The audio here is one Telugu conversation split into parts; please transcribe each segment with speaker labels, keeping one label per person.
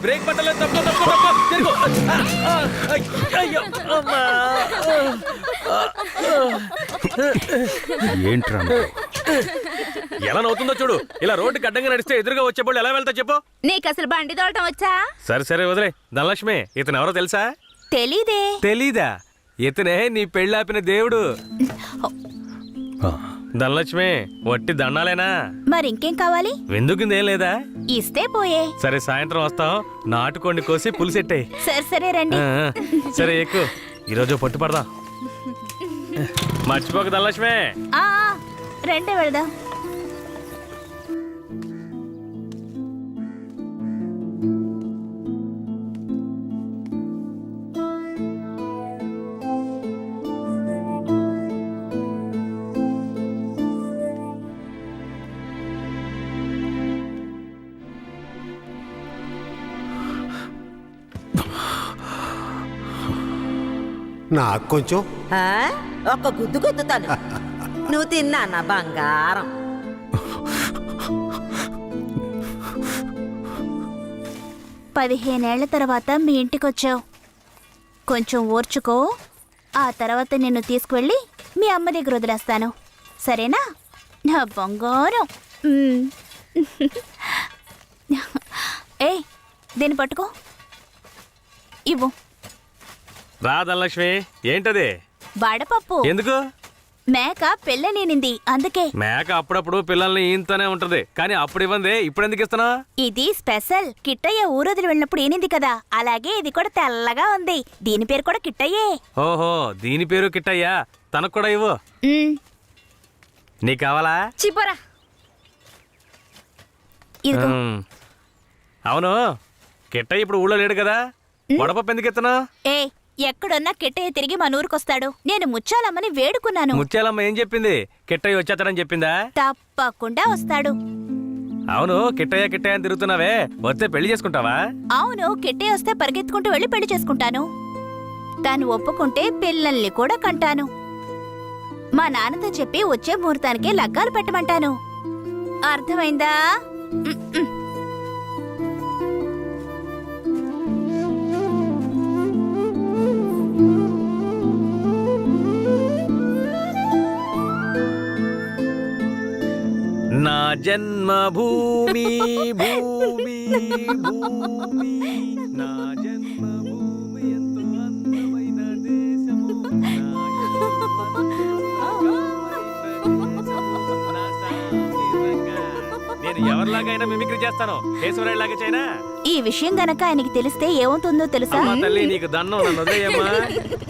Speaker 1: బ్రేక్ పట్టలేదు. తప్పుకో తప్పుకో తప్పుకో తిరుగు. అయ్యో అమ్మా.
Speaker 2: ఏంట్రా
Speaker 1: ఎలా నవ్వుతుందో చూడు. ఇలా రోడ్డుకి అడ్డంగా నడిస్తే ఎదురుగా వచ్చే వాళ్ళు ఎలా వెళ్తా చెప్పు.
Speaker 3: నీకు అసలు బండి తోడటం వచ్చా?
Speaker 1: సరే సరే వదిలే. ధనలక్ష్మి ఇతను ఎవరో తెలుసా?
Speaker 3: తెలీదే.
Speaker 1: తెలీదా? ఇతనే నీ పెళ్ళాపిన దేవుడు. ధనలక్ష్మి వట్టి దండాలేనా?
Speaker 3: మరి ఇంకేం కావాలి?
Speaker 1: వెందుకుందేం లేదా?
Speaker 3: ఇస్తే పోయే.
Speaker 1: సరే సాయంత్రం వస్తాం. నాటుకోండి కోసి పులిసెట్టాయి.
Speaker 3: సరే సరే రండి.
Speaker 1: సరే ఎక్కువ. ఈరోజు పట్టు పడదాం. మర్చిపోక ధనలక్ష్మి.
Speaker 3: ఆ రండి వెళదాం.
Speaker 4: నాకు కొంచెం
Speaker 5: ఒక్క గుద్దు గుద్దుతాను. నువ్వు తిన్నా నా బంగారం.
Speaker 3: పదిహేనేళ్ల తర్వాత మీ ఇంటికొచ్చావు. కొంచెం ఓర్చుకో. ఆ తర్వాత నిన్ను తీసుకువెళ్ళి మీ అమ్మ దగ్గర వదిలేస్తాను. సరేనా నా బంగారం? ఏ దీన్ని పట్టుకో. ఇవ్వు.
Speaker 1: రా ధనలక్ష్మి. ఏంటది?
Speaker 3: వడపప్పు.
Speaker 1: ఎందుకు?
Speaker 3: మేక పెళ్ళనేనింది అందుకే.
Speaker 1: మేక అప్పుడప్పుడు పిల్లల్ని ఈయంతోనే ఉంటది, కానీ అప్పుడు ఇవ్వండి. ఇప్పుడు ఎందుకు ఇస్తున్నా?
Speaker 3: ఇది స్పెషల్. కిట్టయ్య ఊరొదిలి వెళ్ళినప్పుడు ఏనింది కదా, అలాగే ఇది కూడా తెల్లగా ఉంది. దీని పేరు కూడా కిట్టయ్యే.
Speaker 1: ఓహో దీని పేరు కిట్టయ్యా. తనకు కూడా ఇవ్వు. నీకు కావాలా?
Speaker 3: చిపోరా.
Speaker 1: అవును కిట్టయ్య ఇప్పుడు ఊళ్ళో లేడు కదా, వడపప్పు ఎందుకు ఇస్తున్నా?
Speaker 3: ఏ ఎక్కడున్నా కిట్టయ్య తిరిగి మన ఊరికొస్తాడు. నేను ముచ్చాలమ్మని వేడుకున్నాను.
Speaker 1: ముత్యాలమ్మ ఏం చెప్పింది? కిట్టయ్య వచ్చేస్తాడని చెప్పిందా?
Speaker 3: తప్పకుండా వస్తాడు.
Speaker 1: అవును కిట్టయ్య కిట్టయ్య అని తిరుగుతున్నావే, వస్తే పెళ్లి చేసుకుంటావా?
Speaker 3: అవును కిట్టయ్య వస్తే పరిగెత్తుకుంటూ వెళ్ళి పెళ్లి చేసుకుంటాను. తాను ఒప్పుకుంటే పిల్లల్ని కూడా కంటాను. మా నాన్నతో చెప్పి వచ్చే ముహూర్తానికి లగ్గాలు పెట్టమంటాను. అర్థమైందా?
Speaker 1: నా జన్మభూమి భూమి భూమి నా జన్మభూమి ఎంతో అందమైన దేశము. నేను ఎవరిలాగైనా మిమిక్రీ చేస్తాను. కేశవరాయులాగా చేయనా?
Speaker 3: ఈ విషయం గనక ఆయనకి తెలిస్తే ఏమవుతుందో తెలుసా?
Speaker 1: తల్లి నీకు దన్నం. నన్ను వదిలేయమ్మా.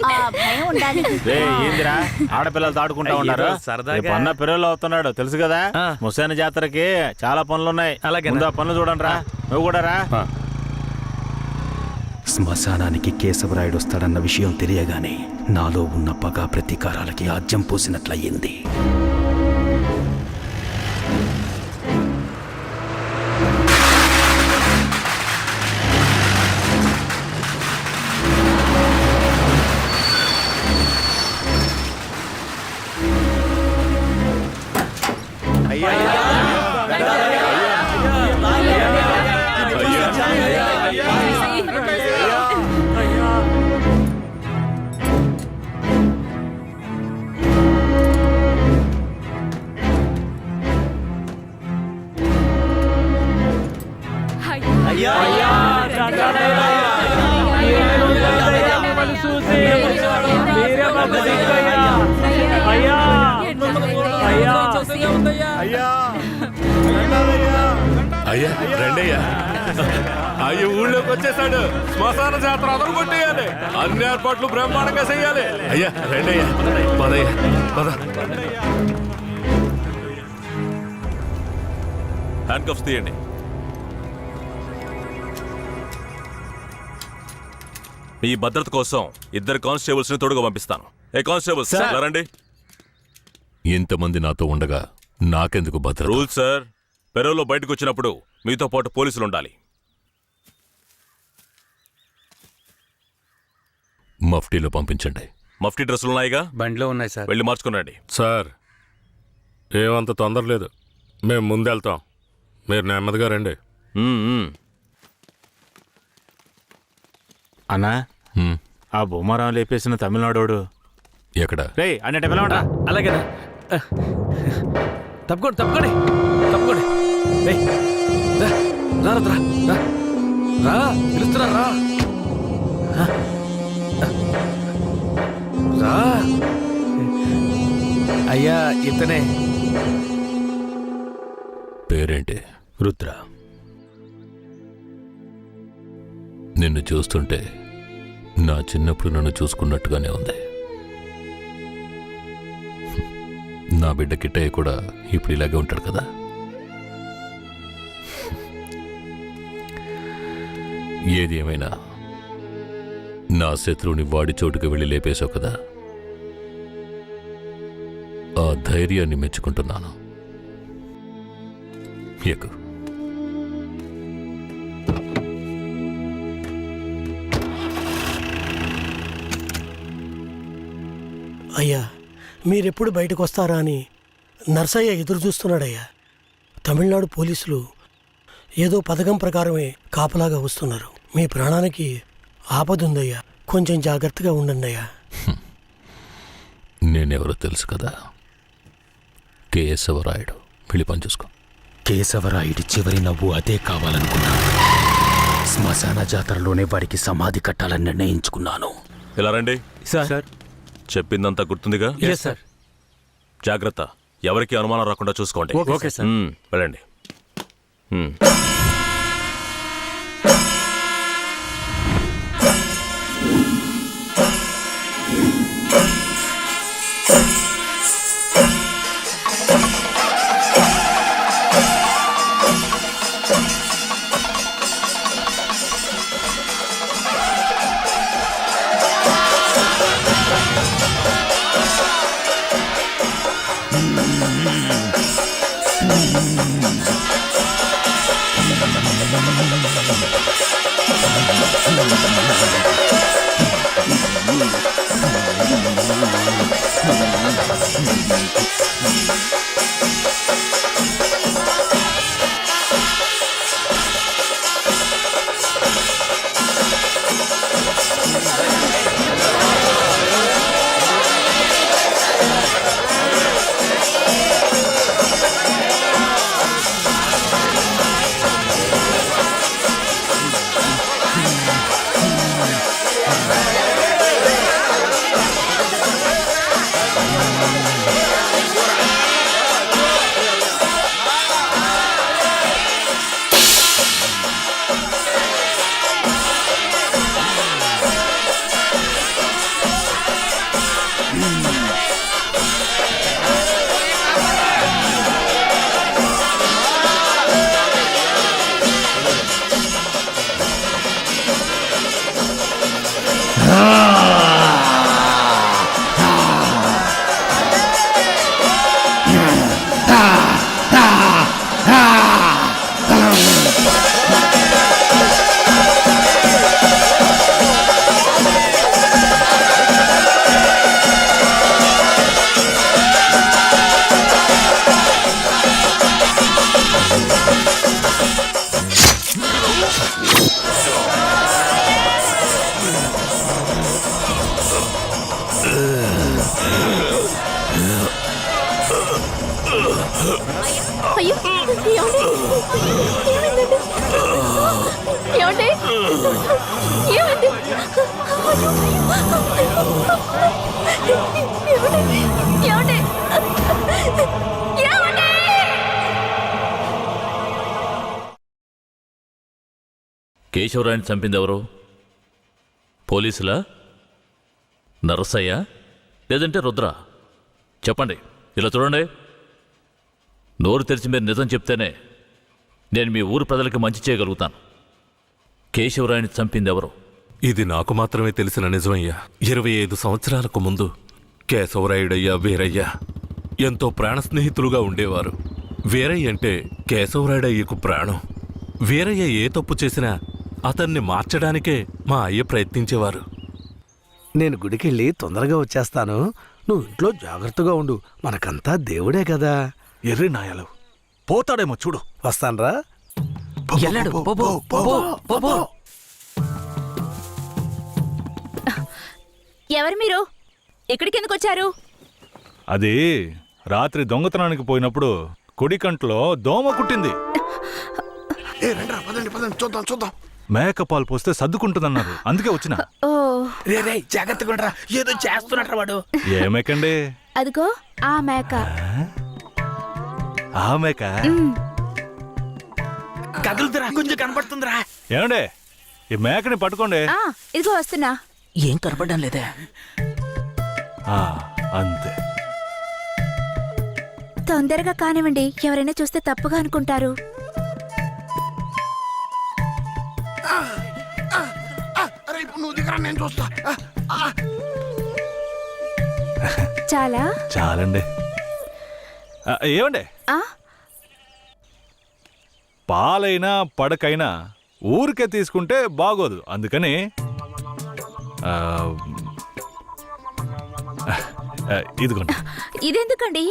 Speaker 3: ఆ భయం ఉండాలి.
Speaker 2: ఏందిరా ఆడపిల్లలు ఆడుకుంటా ఉన్నారు
Speaker 1: సరదాగా.
Speaker 2: అన్న పిల్లలు అవుతున్నాడు తెలుసు కదా. ముసాని జాతరకి చాలా పనులున్నాయి.
Speaker 1: అలాగే
Speaker 2: ముందు ఆ పనులు చూడండి రా. నువ్వు కూడా రా.
Speaker 6: శ్మశానానికి కేశవరాయుడు వస్తాడన్న విషయం తెలియగానే నాలో ఉన్న పగ ప్రతీకారాలకి ఆజ్యం పోసినట్లయింది.
Speaker 7: అయ్యా రండయ్యా. అయ్యో ఊళ్ళోకి వచ్చేసాడు. శ్మశాన జాతర అదలు కొట్టేయాలి. అన్ని ఏర్పాట్లు బ్రహ్మాండంగా చెయ్యాలి. అయ్యా రండయ్యా. పదయ్యా పద. హ్యాండ్ కప్స్ తీయండి. మీ భద్రత కోసం 2 కానిస్టేబుల్స్ ని తోడుగా పంపిస్తాను. ఏ కానిస్టేబుల్స్ రండి. ఇంతమంది నాతో ఉండగా నాకెందుకు భద్రత? Rule sir. పెరోలో బయటకు వచ్చినప్పుడు మీతో పాటు పోలీసులు ఉండాలి. మఫ్టీలో పంపించండి. మఫ్టీ డ్రెస్సులున్నాయిగా?
Speaker 1: బండిలో ఉన్నాయి సార్.
Speaker 7: వెళ్ళి మార్చుకునండి.
Speaker 8: సార్ ఏమంత తొందర లేదు, మేము ముందెళ్తాం. మీరు నెమ్మదిగా రండి.
Speaker 2: అన్నా
Speaker 7: హ్మ్.
Speaker 2: ఆ బొమ్మరాం లేపేసిన తమిళనాడోడు
Speaker 7: ఎక్కడ?
Speaker 2: రే అన్నట్టు పిలవండి.
Speaker 1: అలాగేనా తప్పుకోండి తప్పుకోండి తప్పుకోండి ఏయ్, రా, రా, రా, రా, రా, పిలుస్తున్నా రా రా. అయ్యా ఇతనే.
Speaker 7: పేరేంటి?
Speaker 6: రుద్ర.
Speaker 7: నిన్ను చూస్తుంటే నా చిన్నప్పుడు నన్ను చూసుకున్నట్టుగానే ఉంది. నా బిడ్డ కిట్టయ్య కూడా ఇప్పుడు ఇలాగే ఉంటాడు కదా. ఏది ఏమైనా నా శత్రువుని వాడి చోటుకు వెళ్ళి లేపేశావు కదా, ఆ ధైర్యాన్ని మెచ్చుకుంటున్నాను. ఎక్కు.
Speaker 9: అయ్యా మీరెప్పుడు బయటకు వస్తారా అని నర్సయ్య ఎదురు చూస్తున్నాడయ్యా. తమిళనాడు పోలీసులు ఏదో పథకం ప్రకారమే కాపలాగా వస్తున్నారు. మీ ప్రాణానికి ఆపదుందయ్యా, కొంచెం జాగ్రత్తగా ఉండండి అయ్యా.
Speaker 7: నేనెవరో తెలుసు కదా, కేశవరాయుడు. వెళ్ళి పని చూసుకో.
Speaker 6: కేశవరాయుడి చివరి నవ్వు అదే కావాలనుకున్నాను. శ్మశాన జాతరలోనే వాడికి సమాధి కట్టాలని నిర్ణయించుకున్నాను.
Speaker 7: ఇలా రండి.
Speaker 1: సార్.
Speaker 7: చెప్పిందంతా గుర్తుందిగా?
Speaker 1: Yes sir.
Speaker 7: జాగ్రత్త, ఎవరికి అనుమానం రాకుండా చూసుకోండి.
Speaker 1: Okay sir.
Speaker 7: వెళ్ళండి.
Speaker 3: అయ్యో ఏమండి ఏమండి ఏమండి ఏమండి
Speaker 7: కేశవరాయని చంపింది ఎవరు? పోలీసులా? నరసయ్య? లేదంటే రుద్ర? చెప్పండి. ఇలా చూడండి, నోరు తెరిచి మీరు నిజం చెప్తేనే నేను మీ ఊరు ప్రజలకి మంచి చేయగలుగుతాను. కేశవరాయని చంపింది ఎవరు?
Speaker 8: ఇది నాకు మాత్రమే తెలిసిన నిజమయ్యా. 25 సంవత్సరాలకు ముందు కేశవరాయుడయ్యా వీరయ్య ఎంతో ప్రాణ స్నేహితులుగా ఉండేవారు. వీరయ్య అంటే కేశవరాయుడయ్యకు ప్రాణం. వీరయ్య ఏ తప్పు చేసినా అతన్ని మార్చడానికే మా అయ్య ప్రయత్నించేవారు.
Speaker 10: నేను గుడికెళ్ళి తొందరగా వచ్చేస్తాను. నువ్వు ఇంట్లో జాగ్రత్తగా ఉండు. మనకంతా దేవుడే కదా.
Speaker 6: ఎర్రి నాయలు పోతాడేమో చూడు.
Speaker 10: వస్తాన్రా.
Speaker 3: ఎవరు మీరు? ఇక్కడికి ఎందుకు వచ్చారు?
Speaker 11: అది రాత్రి దొంగతనానికి పోయినప్పుడు కుడి కంట్లో దోమ కుట్టింది.
Speaker 10: చూద్దాం చూద్దాం.
Speaker 11: మేకపాలు పోస్తే సర్దుకుంటుందన్నారు, అందుకే వచ్చిన.
Speaker 3: ఓ
Speaker 10: రే జాగ్రత్తగా ఉండరా, ఏదో చేస్తున్నట్రా వాడు.
Speaker 11: ఏ మేకండి?
Speaker 3: అదిగో ఆ మేక.
Speaker 11: ఆ మేక
Speaker 10: కదులుతురా, కొంచెం కనపడుతుందిరా.
Speaker 11: ఏమండే, ఈ మేకని పట్టుకోండి.
Speaker 3: ఇదిగో వస్తున్నా.
Speaker 10: ఏం కనపడడం లేదే.
Speaker 11: అంతే.
Speaker 3: తొందరగా కానివ్వండి, ఎవరైనా చూస్తే తప్పుగా అనుకుంటారు.
Speaker 10: నువ్వు దిగరా, నేను చూస్తా.
Speaker 3: చాలా
Speaker 11: చాలండి. ఏమండే, పాలైనా పడకైనా ఊరికే తీసుకుంటే బాగోదు, అందుకని ఇదిగోండి.
Speaker 3: ఇదెందుకండి?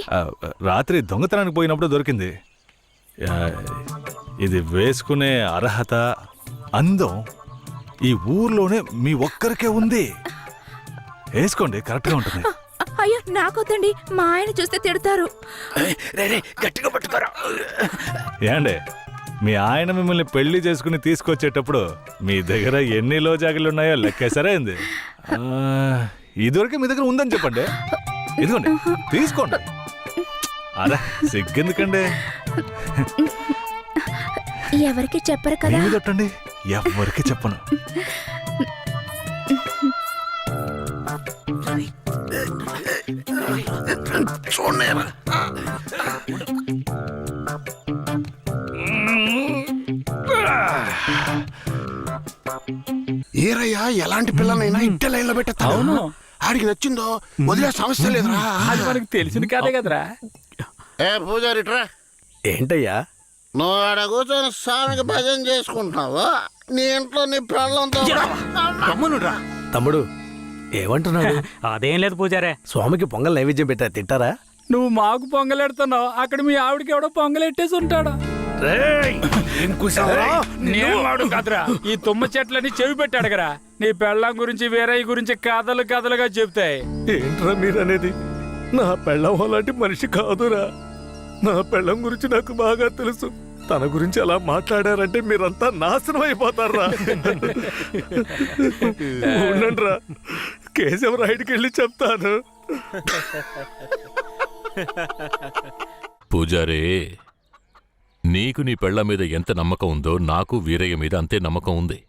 Speaker 11: రాత్రి దొంగతనానికి పోయినప్పుడు దొరికింది. ఇది వేసుకునే అర్హత, అందం ఈ ఊర్లోనే మీ ఒక్కరికే ఉంది. వేసుకోండి, కరెక్ట్గా ఉంటుంది.
Speaker 3: అయ్యో నాకొద్దండి, మా ఆయన చూస్తే తిడతారు.
Speaker 10: గట్టిగా పట్టుకోరా.
Speaker 11: ఏండే, మీ ఆయన మిమ్మల్ని పెళ్లి చేసుకుని తీసుకొచ్చేటప్పుడు మీ దగ్గర ఎన్ని లోజాగులు ఉన్నాయో లెక్కేసరే అయింది. ఇదివరకే మీ దగ్గర ఉందని చెప్పండి. ఇదిగోండి, తీసుకోండి. అరే సిగ్గెందుకండి?
Speaker 3: ఎవరికి చెప్పరు కదా.
Speaker 11: ఏమి తట్టండి, ఎవరికి చెప్పను.
Speaker 4: ఏరయ్యా, ఎలాంటి పిల్లనైనా ఇంటి లైన్లో పెట్టేస్తాను. ఆడికి నచ్చిందో వదిలే సమస్య లేదురా.
Speaker 1: అది మనకి తెలిసింది కాదే కదరా.
Speaker 4: ఏ పూజారిట్రా,
Speaker 10: ఏంటయ్యా?
Speaker 4: నువ్వు ఆడ కూర్చొని స్వామికి భజన చేసుకుంటున్నావు, నీ ఇంట్లో నీ పిల్లలతో.
Speaker 10: తమ్ముడు ఏమంటున్నాడు?
Speaker 1: అదేం లేదు పూజారే.
Speaker 10: స్వామికి పొంగల్ నైవేద్యం పెట్టా, తింటారా?
Speaker 1: నువ్వు మాకు పొంగలెడుతున్నావు, అక్కడ మీ ఆవిడకి ఎవడో పొంగలెట్టేసి ఉంటాడు. నేను వాడు కదరా, ఈ తుమ్మ చెట్లని చెవి పెట్టాడు కదా. నీ పెళ్ళం గురించి వేరే గురించి కథలు కథలుగా చెప్తాయి.
Speaker 8: ఏంట్రా మీరనేది? నా పెళ్ళం అలాంటి మనిషి కాదురా. నా పెళ్ళం గురించి నాకు బాగా తెలుసు. తన గురించి అలా మాట్లాడారంటే మీరంతా నాశనం అయిపోతారా. ఉండండిరా, కేశవరాయుడికి వెళ్ళి చెప్తాను.
Speaker 7: పూజారే, నీకు నీ పెళ్ళ మీద ఎంత నమ్మకం ఉందో నాకు వీరయ్య మీద అంతే నమ్మకం ఉంది.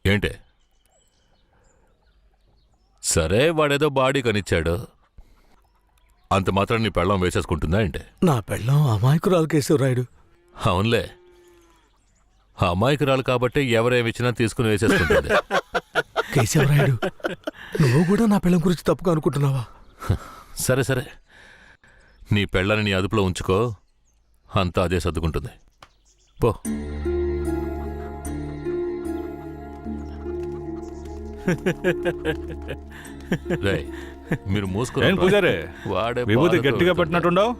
Speaker 7: ఏంటే? సరే, వాడేదో బాడీ కనిచ్చాడు, అంత మాత్రం నీ పెళ్ళం వేసేసుకుంటుందా ఏంటే?
Speaker 10: నా పెళ్ళం అమాయకురాలు కేశవరాయుడు.
Speaker 7: అవునులే, అమాయకురాలు కాబట్టి ఎవరేమిచ్చినా తీసుకుని వేసేసుకుంటుంది.
Speaker 10: కేశవరాయుడు, నువ్వు కూడా నా పెళ్ళం గురించి తప్పుగా అనుకుంటున్నావా?
Speaker 7: సరే సరే, నీ పెళ్ళని నీ అదుపులో ఉంచుకో, అంతా అదే సర్దుకుంటుంది. పో. రేయ్, మీరు మూసుకుని
Speaker 11: పూజారే,
Speaker 7: వాడే
Speaker 11: విభూతి గట్టిగా పెట్టినట్టుండవు.